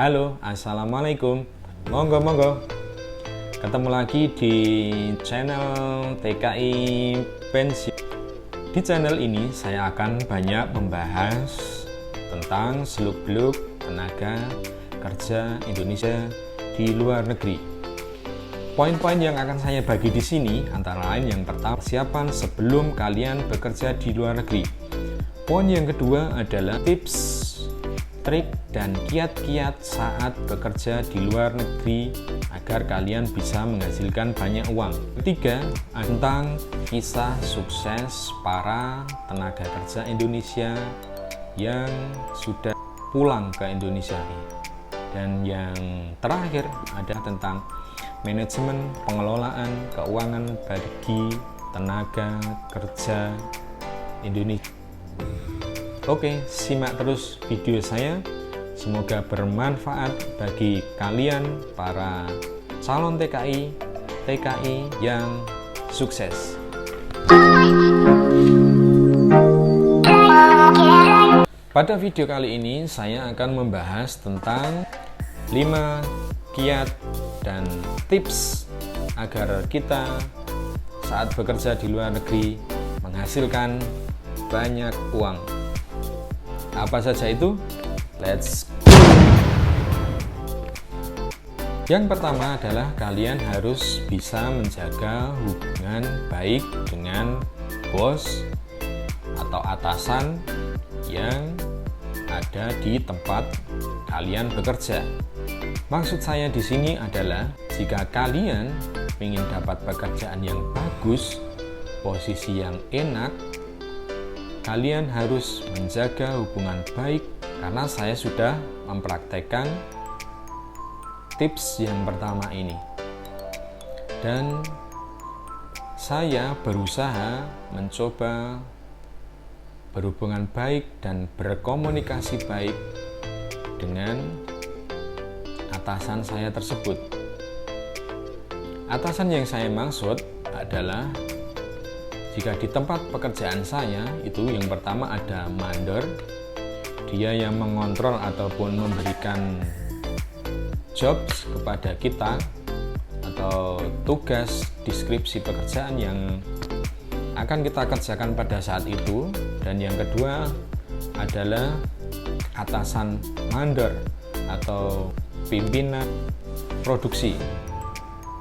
Halo, assalamualaikum. Monggo. Ketemu lagi di channel TKI Pensiun. Di channel ini saya akan banyak membahas tentang seluk-beluk tenaga kerja Indonesia di luar negeri. Poin-poin yang akan saya bagi di sini antara lain yang pertama, persiapan sebelum kalian bekerja di luar negeri. Poin yang kedua adalah tips, trik, dan kiat-kiat saat bekerja di luar negeri agar kalian bisa menghasilkan banyak uang. Ketiga, tentang kisah sukses para tenaga kerja Indonesia yang sudah pulang ke Indonesia. Dan yang terakhir ada tentang manajemen pengelolaan keuangan bagi tenaga kerja Indonesia. Oke, simak terus video saya. Semoga bermanfaat bagi kalian para calon TKI yang sukses. Pada video kali ini saya akan membahas tentang 5 kiat dan tips agar kita saat bekerja di luar negeri menghasilkan banyak uang. Apa saja itu? Let's go! Yang pertama adalah kalian harus bisa menjaga hubungan baik dengan bos atau atasan yang ada di tempat kalian bekerja. Maksud saya di sini adalah jika kalian ingin dapat pekerjaan yang bagus, posisi yang enak, kalian harus menjaga hubungan baik, karena saya sudah mempraktekkan tips yang pertama ini. Dan saya berusaha mencoba berhubungan baik dan berkomunikasi baik dengan atasan saya tersebut. Atasan yang saya maksud adalah jika di tempat pekerjaan saya itu yang pertama ada mandor, dia yang mengontrol ataupun memberikan jobs kepada kita atau tugas deskripsi pekerjaan yang akan kita kerjakan pada saat itu. Dan yang kedua adalah atasan mandor atau pimpinan produksi.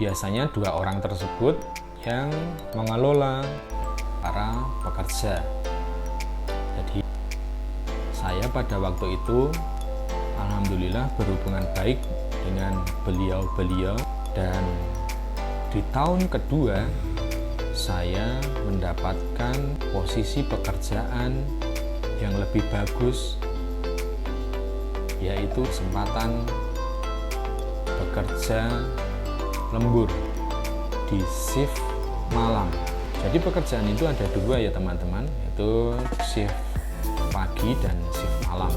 Biasanya 2 orang tersebut yang mengelola para pekerja. Jadi saya pada waktu itu alhamdulillah berhubungan baik dengan beliau-beliau, dan di tahun kedua saya mendapatkan posisi pekerjaan yang lebih bagus, yaitu kesempatan bekerja lembur di shift malam. Jadi pekerjaan itu ada 2 ya teman-teman, itu shift pagi dan shift malam.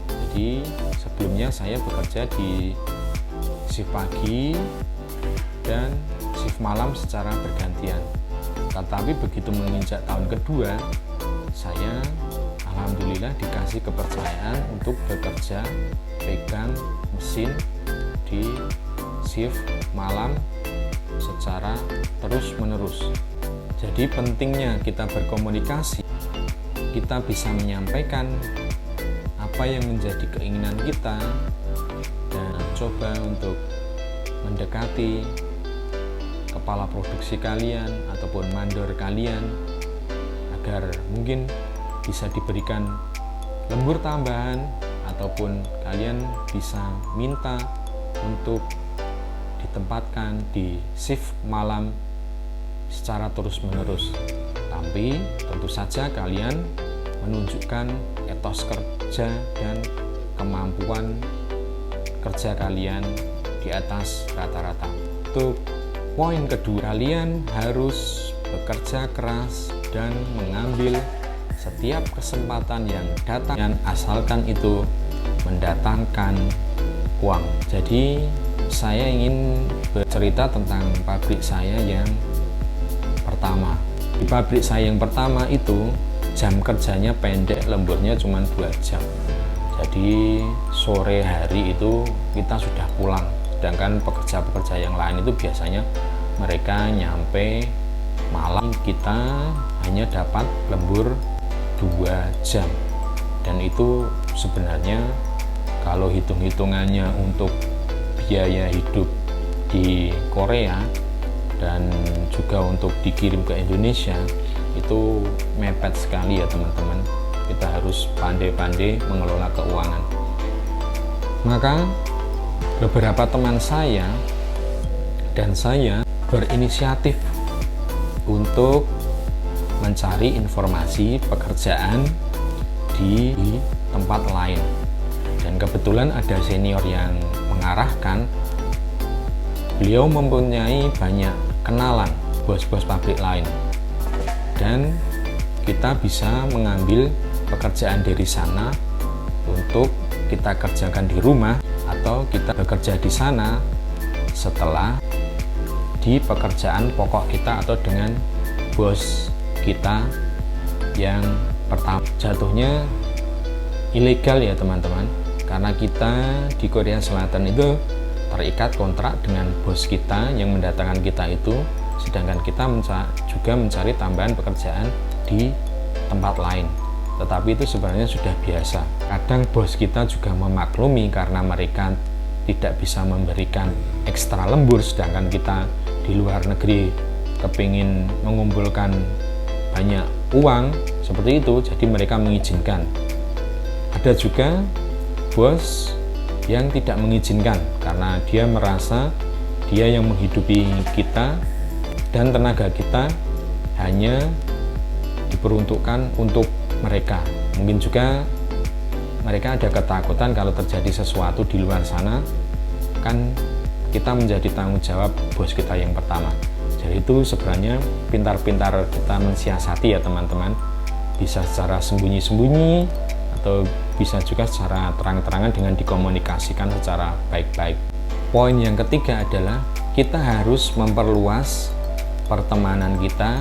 Jadi sebelumnya saya bekerja di shift pagi dan shift malam secara bergantian. Tetapi begitu menginjak tahun kedua, saya alhamdulillah dikasih kepercayaan untuk bekerja pegang mesin di shift malam secara terus-menerus. Jadi pentingnya kita berkomunikasi, kita bisa menyampaikan apa yang menjadi keinginan kita dan coba untuk mendekati kepala produksi kalian ataupun mandor kalian agar mungkin bisa diberikan lembur tambahan ataupun kalian bisa minta untuk ditempatkan di shift malam secara terus-menerus. Tapi tentu saja kalian menunjukkan etos kerja dan kemampuan kerja kalian di atas rata-rata. Untuk poin kedua, kalian harus bekerja keras dan mengambil setiap kesempatan yang datang, dan asalkan itu mendatangkan uang. Jadi saya ingin bercerita tentang pabrik saya yang pertama. Di pabrik saya yang pertama itu jam kerjanya pendek, lemburnya cuma 2 jam. Jadi sore hari itu kita sudah pulang, sedangkan pekerja-pekerja yang lain itu biasanya mereka nyampe malam. Kita hanya dapat lembur 2 jam, dan itu sebenarnya kalau hitung-hitungannya untuk biaya hidup di Korea dan juga untuk dikirim ke Indonesia itu mepet sekali ya teman-teman. Kita harus pandai-pandai mengelola keuangan. Maka beberapa teman saya dan saya berinisiatif untuk mencari informasi pekerjaan di tempat lain, dan kebetulan ada senior yang mengarahkan. Beliau mempunyai banyak kenalan bos-bos pabrik lain, dan kita bisa mengambil pekerjaan dari sana untuk kita kerjakan di rumah, atau kita bekerja di sana setelah di pekerjaan pokok kita atau dengan bos kita yang pertama. Jatuhnya ilegal ya teman-teman, karena kita di Korea Selatan itu terikat kontrak dengan bos kita yang mendatangkan kita itu, sedangkan kita juga mencari tambahan pekerjaan di tempat lain. Tetapi itu sebenarnya sudah biasa. Kadang bos kita juga memaklumi karena mereka tidak bisa memberikan ekstra lembur, sedangkan kita di luar negeri kepingin mengumpulkan banyak uang seperti itu, jadi mereka mengizinkan. Ada juga bos yang tidak mengizinkan karena dia merasa dia yang menghidupi kita dan tenaga kita hanya diperuntukkan untuk mereka. Mungkin juga mereka ada ketakutan kalau terjadi sesuatu di luar sana, kan kita menjadi tanggung jawab bos kita yang pertama. Jadi itu sebenarnya pintar-pintar kita mensiasati ya teman-teman. Bisa secara sembunyi-sembunyi atau bisa juga secara terang-terangan dengan dikomunikasikan secara baik-baik. Poin yang ketiga adalah kita harus memperluas pertemanan kita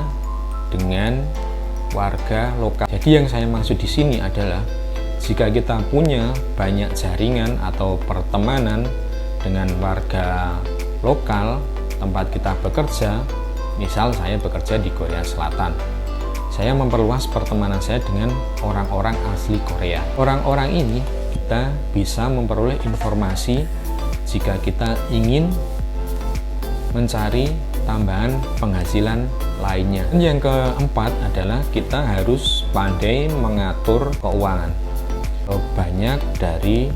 dengan warga lokal. Jadi yang saya maksud di sini adalah jika kita punya banyak jaringan atau pertemanan dengan warga lokal tempat kita bekerja, misal saya bekerja di Korea Selatan, saya memperluas pertemanan saya dengan orang-orang asli Korea. Orang-orang ini kita bisa memperoleh informasi jika kita ingin mencari tambahan penghasilan lainnya. Dan yang keempat adalah kita harus pandai mengatur keuangan. Banyak dari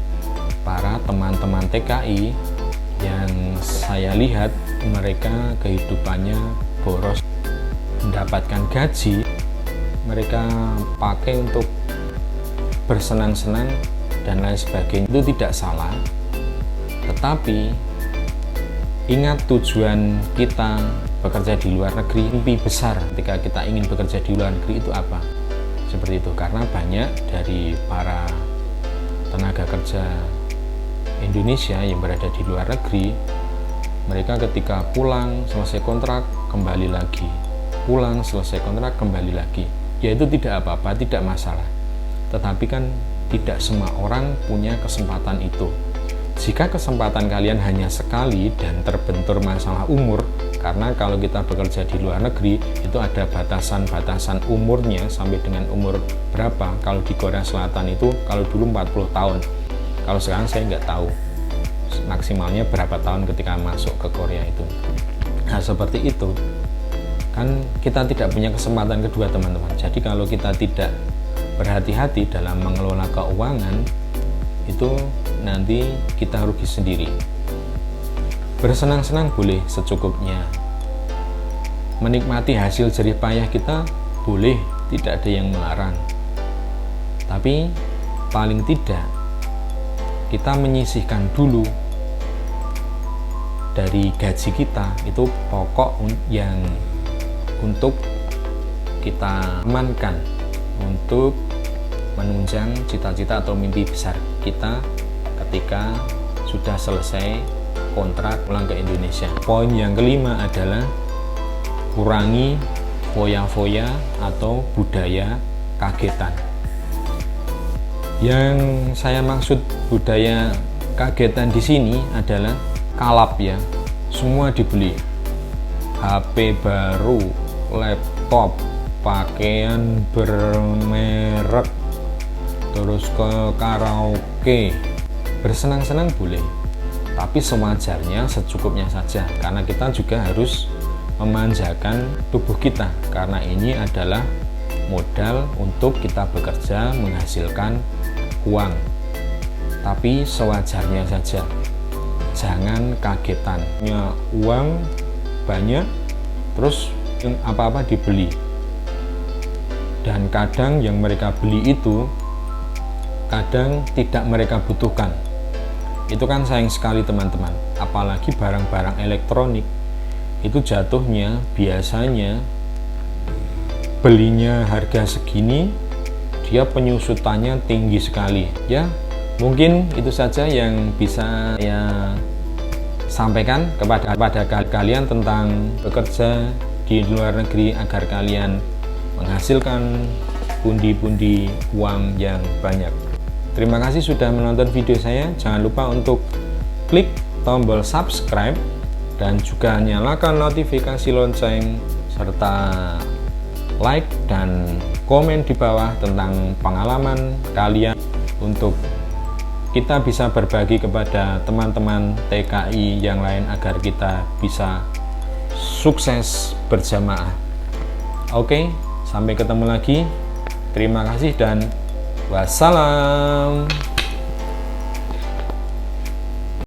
para teman-teman TKI yang saya lihat mereka kehidupannya boros, mendapatkan gaji mereka pakai untuk bersenang-senang dan lain sebagainya. Itu tidak salah, tetapi ingat tujuan kita bekerja di luar negeri, mimpi besar ketika kita ingin bekerja di luar negeri itu apa? Seperti itu, karena banyak dari para tenaga kerja Indonesia yang berada di luar negeri, mereka ketika pulang selesai kontrak kembali lagi, pulang selesai kontrak kembali lagi. Ya itu tidak apa-apa, tidak masalah. Tetapi kan tidak semua orang punya kesempatan itu. Jika kesempatan kalian hanya sekali dan terbentur masalah umur, karena kalau kita bekerja di luar negeri itu ada batasan-batasan umurnya sampai dengan umur berapa. Kalau di Korea Selatan itu kalau dulu 40 tahun, kalau sekarang saya nggak tahu maksimalnya berapa tahun ketika masuk ke Korea itu. Nah seperti itu kan kita tidak punya kesempatan kedua teman-teman. Jadi kalau kita tidak berhati-hati dalam mengelola keuangan itu nanti kita rugi sendiri. Bersenang-senang boleh secukupnya, menikmati hasil jerih payah kita boleh, tidak ada yang melarang. Tapi paling tidak kita menyisihkan dulu dari gaji kita itu pokok yang untuk kita amankan untuk menunjang cita-cita atau mimpi besar kita ketika sudah selesai kontrak pulang ke Indonesia. Poin yang kelima adalah kurangi foya-foya atau budaya kagetan. Yang saya maksud budaya kagetan di sini adalah kalap ya. Semua dibeli. HP baru, laptop, pakaian bermerek, terus ke karaoke. Bersenang-senang boleh, tapi sewajarnya, secukupnya saja, karena kita juga harus memanjakan tubuh kita, karena ini adalah modal untuk kita bekerja menghasilkan uang. Tapi sewajarnya saja, jangan kagetan punya uang banyak terus yang apa-apa dibeli, dan kadang yang mereka beli itu kadang tidak mereka butuhkan. Itu kan sayang sekali teman-teman, apalagi barang-barang elektronik itu jatuhnya biasanya belinya harga segini, dia penyusutannya tinggi sekali ya. Mungkin itu saja yang bisa saya sampaikan kepada kalian tentang bekerja di luar negeri agar kalian menghasilkan pundi-pundi uang yang banyak. Terima kasih sudah menonton video saya. Jangan lupa untuk klik tombol subscribe dan juga nyalakan notifikasi lonceng, serta like dan komen di bawah tentang pengalaman kalian untuk kita bisa berbagi kepada teman-teman TKI yang lain agar kita bisa sukses berjamaah. Oke, sampai ketemu lagi. Terima kasih dan wassalam.